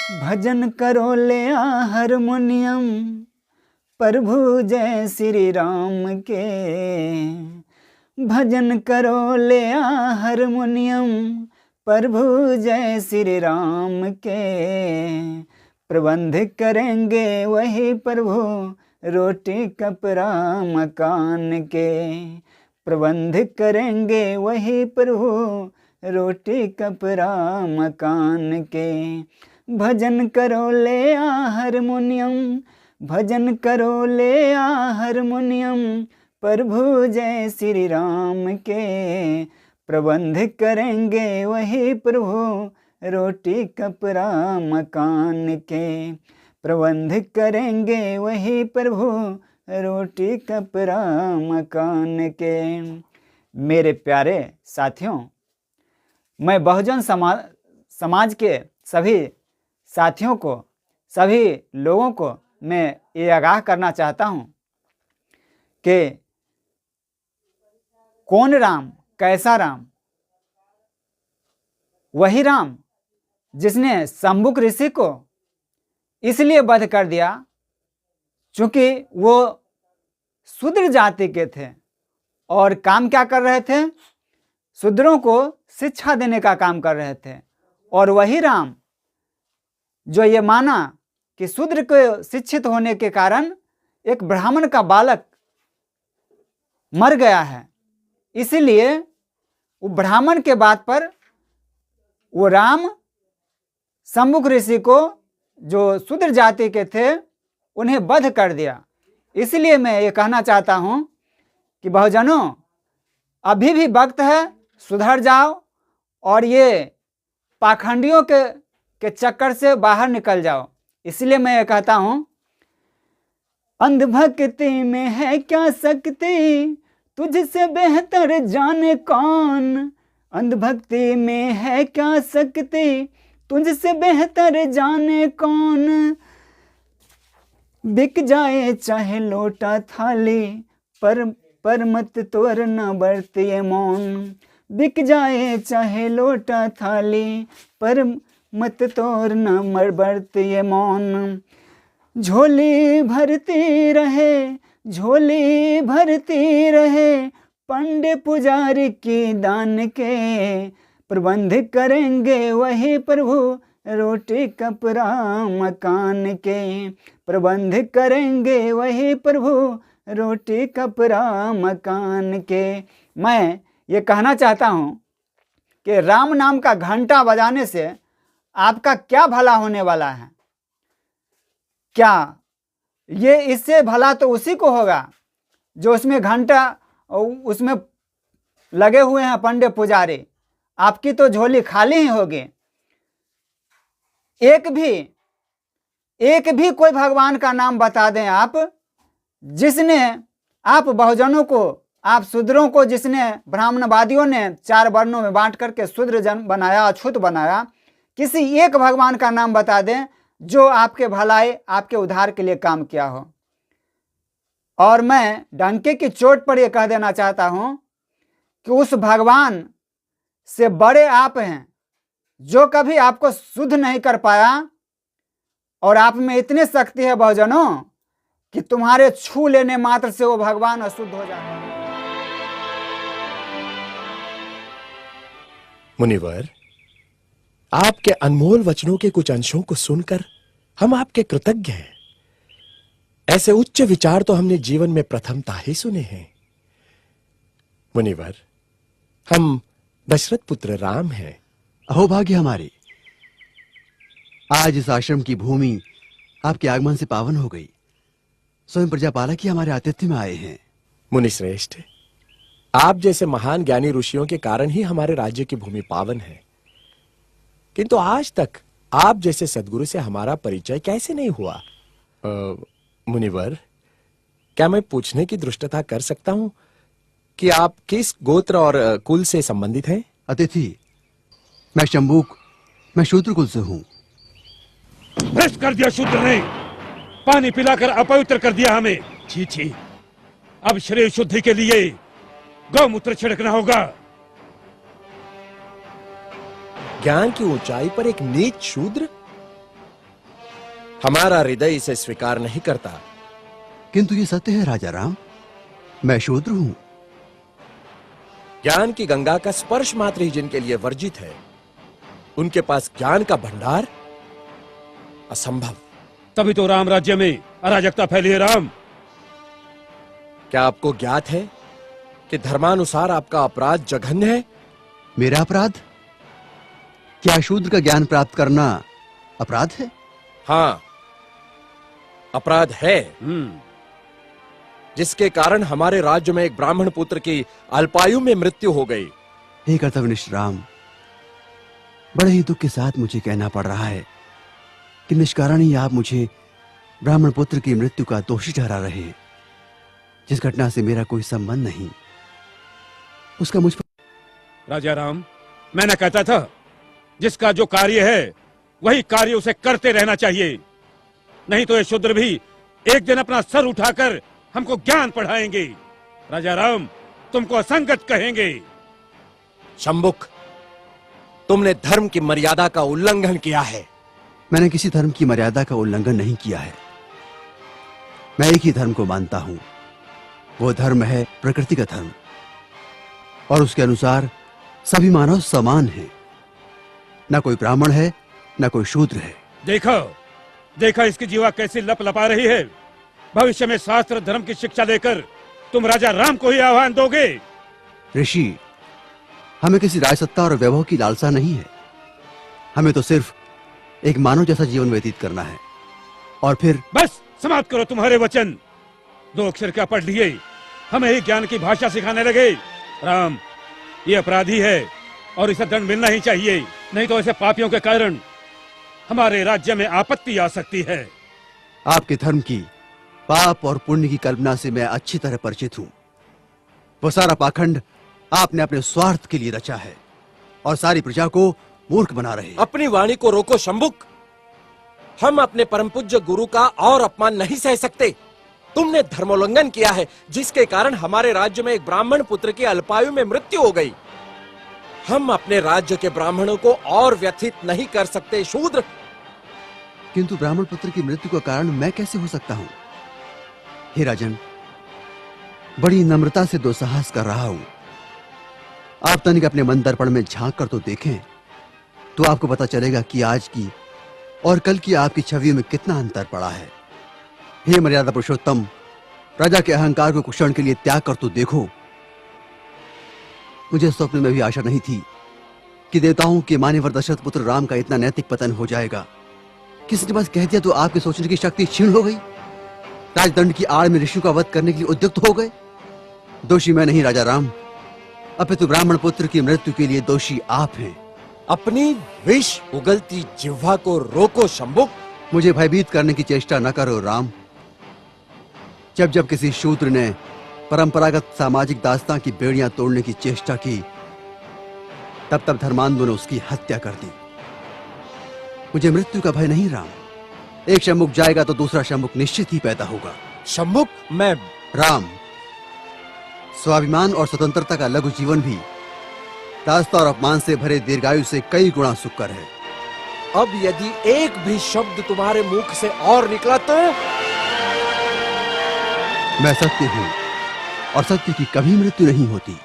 भजन करो ले हारमोनियम, प्रभु जय श्री राम के। भजन करो ले हारमोनियम, प्रभु जय श्री राम के। प्रबंध करेंगे वही प्रभु, रोटी कपड़ा मकान के। प्रबंध करेंगे वही प्रभु, रोटी कपड़ा मकान के। भजन करो ले हारमोनियम, भजन करो ले हारमोनियम, प्रभु जय श्री राम के। प्रबंध करेंगे वही प्रभु, रोटी कपड़ा मकान के। प्रबंध करेंगे वही प्रभु, रोटी कपड़ा मकान के। मेरे प्यारे साथियों, मैं बहुजन समाज के सभी साथियों को, सभी लोगों को मैं ये आगाह करना चाहता हूँ कि कौन राम, कैसा राम? वही राम जिसने शंभुक ऋषि को इसलिए वध कर दिया चूंकि वो शूद्र जाति के थे और काम क्या कर रहे थे? शूद्रों को शिक्षा देने का काम कर रहे थे। और वही राम जो ये माना कि शूद्र को शिक्षित होने के कारण एक ब्राह्मण का बालक मर गया है, इसलिए वो ब्राह्मण के बात पर वो राम शंभुक ऋषि को, जो शूद्र जाति के थे, उन्हें वध कर दिया। इसलिए मैं ये कहना चाहता हूं कि बहुजनों, अभी भी वक्त है, सुधर जाओ और ये पाखंडियों के चक्कर से बाहर निकल जाओ। इसलिए मैं ये कहता हूं, अंधभक्ति में है क्या शक्ति, तुझसे बेहतर जाने कौन। अंधभक्ति में है क्या शक्ति, तुझसे बेहतर जाने कौन। बिक जाए चाहे लोटा थाली, पर मत तोड़ न बरतिए मौन। बिक जाए चाहे लोटा थाली, पर मत तोड़ न बरतिए मौन। झोली भरती रहे, झोली भरती रहे, पंडे पुजारी की दान के। प्रबंध करेंगे वही प्रभु, रोटी कपड़ा मकान के। प्रबंध करेंगे वही प्रभु, रोटी कपड़ा मकान के। मैं ये कहना चाहता हूँ कि राम नाम का घंटा बजाने से आपका क्या भला होने वाला है? क्या ये इससे भला तो उसी को होगा जो उसमें घंटा, उसमें लगे हुए हैं पंडे पुजारी। आपकी तो झोली खाली ही होगी। एक भी कोई भगवान का नाम बता दें आप, जिसने आप बहुजनों को, आप शूद्रों को, जिसने ब्राह्मणवादियों ने 4 वर्णों में बांट करके शूद्र जन बनाया, अछूत बनाया। किसी एक भगवान का नाम बता दें जो आपके भलाई, आपके उद्धार के लिए काम किया हो। और मैं डंके की चोट पर यह कह देना चाहता हूं कि उस भगवान से बड़े आप हैं जो कभी आपको शुद्ध नहीं कर पाया। और आप में इतनी शक्ति है बहुजनों कि तुम्हारे छू लेने मात्र से वो भगवान अशुद्ध हो जाता है। मुनिवर, आपके अनमोल वचनों के कुछ अंशों को सुनकर हम आपके कृतज्ञ हैं। ऐसे उच्च विचार तो हमने जीवन में प्रथमतः ही सुने हैं। मुनिवर, हम दशरथ पुत्र राम हैं। अहोभाग्य हमारी, आज इस आश्रम की भूमि आपके आगमन से पावन हो गई। स्वयं प्रजापालक ही हमारे आतिथ्य में आए हैं। मुनिश्रेष्ठ, आप जैसे महान ज्ञानी ऋषियों के कारण ही हमारे राज्य की भूमि पावन है, किंतु आज तक आप जैसे सद्गुरु से हमारा परिचय कैसे नहीं हुआ? मुनिवर, क्या मैं पूछने की धृष्टता कर सकता हूं कि आप किस गोत्र और कुल से संबंधित हैं? अतिथि, मैं शंभुक, मैं शूद्र कुल से हूं। भ्रष्ट कर दिया शूद्र ने, पानी पिलाकर अपवित्र कर दिया हमें। छी छी, अब शरीर शुद्धि के लिए गौमूत्र छिड़कना होगा। ज्ञान की ऊंचाई पर एक नीच शूद्र? हमारा हृदय इसे स्वीकार नहीं करता। किंतु ये सत्य है राजा राम, मैं शूद्र हूं। ज्ञान की गंगा का स्पर्श मात्र ही जिनके लिए वर्जित है, उनके पास ज्ञान का भंडार असंभव। तभी तो राम राज्य में अराजकता फैली है। राम, क्या आपको ज्ञात है कि धर्मानुसार आपका अपराध जघन्य है? मेरा अपराध? क्या शूद्र का ज्ञान प्राप्त करना अपराध है? हाँ, अपराध है, जिसके कारण हमारे राज्य में एक ब्राह्मण पुत्र की अल्पायु में मृत्यु हो गई। हे कर्तव्यनिष्ठ राम, बड़े ही दुख के साथ मुझे कहना पड़ रहा है कि निष्कारण ही आप मुझे ब्राह्मण पुत्र की मृत्यु का दोषी ठहरा रहे हैं, जिस घटना से मेरा कोई संबंध नहीं, उसका मुझ पर। राजा राम, मैं न कहता था जिसका जो कार्य है वही कार्य उसे करते रहना चाहिए, नहीं तो ये शूद्र भी एक दिन अपना सर उठाकर हमको ज्ञान पढ़ाएंगे। राजा राम, तुमको असंगत कहेंगे। शंभुक, तुमने धर्म की मर्यादा का उल्लंघन किया है। मैंने किसी धर्म की मर्यादा का उल्लंघन नहीं किया है। मैं एक ही धर्म को मानता हूं, वो धर्म है प्रकृति का धर्म, और उसके अनुसार सभी मानव समान हैं। न कोई ब्राह्मण है, न कोई शूद्र है। देखो देखो इसकी जीवा कैसी लप लपा रही है। भविष्य में शास्त्र धर्म की शिक्षा लेकर तुम राजा राम को ही आह्वान दोगे। ऋषि, हमें किसी राजसत्ता और वैभव की लालसा नहीं है। हमें तो सिर्फ एक मानव जैसा जीवन व्यतीत करना है, और फिर बस समाप्त करो तुम्हारे वचन। 2 अक्षर क्या पढ़ लिए, हमें ही ज्ञान की भाषा सिखाने लगे। राम, ये अपराधी है और इसे दंड मिलना ही चाहिए, नहीं तो ऐसे पापियों के कारण हमारे राज्य में आपत्ति आ सकती है। आपके धर्म की पाप और पुण्य की कल्पना से मैं अच्छी तरह परिचित हूं। वो सारा पाखंड आपने अपने स्वार्थ के लिए रचा है और सारी प्रजा को मूर्ख बना रहे हैं। अपनी वाणी को रोको शंभुक। हम अपने परम पूज्य गुरु का और अपमान नहीं सह सकते। तुमने धर्मोल्लंघन किया है, जिसके कारण हमारे राज्य में एक ब्राह्मण पुत्र की अल्पायु में मृत्यु हो गई। हम अपने राज्य के ब्राह्मणों को और व्यथित नहीं कर सकते शूद्र। किंतु ब्राह्मण पुत्र की मृत्यु का कारण मैं कैसे हो सकता हूं? हे राजन, बड़ी नम्रता से दुस्साहस कर रहा हूं। आप तनिक अपने मन दर्पण में झांक कर तो देखें, तो आपको पता चलेगा कि आज की और कल की आपकी छवियों में कितना अंतर पड़ा है। हे मर्यादा पुरुषोत्तम, प्रजा के अहंकार को कुछ क्षण के लिए त्याग कर तो देखो। मुझे स्वप्न में भी आशा नहीं थी कि देवताओं के मान्यवर दशरथ पुत्र राम का इतना नैतिक पतन हो जाएगा। किसी ने बस कह दिया तो आपके सोचने की शक्ति क्षीण हो गई। राजदंड की आड़ में ऋषियों का वध करने के लिए उद्युक्त हो गए। दोषी मैं नहीं राजा राम, अपितु ब्राह्मण पुत्र की मृत्यु के लिए दोषी आप हैं। अपनी विष उगलती जिह्वा को रोको शंभुक। मुझे भयभीत करने की चेष्टा न करो राम। जब जब किसी शूद्र ने परंपरागत सामाजिक दास्तां की बेड़ियां तोड़ने की चेष्टा की, तब तब धर्मांधों ने उसकी हत्या कर दी। मुझे मृत्यु का भय नहीं राम। एक शंभुक जाएगा तो दूसरा शंभुक निश्चित ही पैदा होगा। शंभुक, मैं राम, स्वाभिमान और स्वतंत्रता का लघु जीवन भी दास्ता और अपमान से भरे दीर्घायु से कई गुणा सुखकर है। अब यदि एक भी शब्द तुम्हारे मुख से और निकला तो मैं सत्य हूं और सत्य की कभी मृत्यु नहीं होती।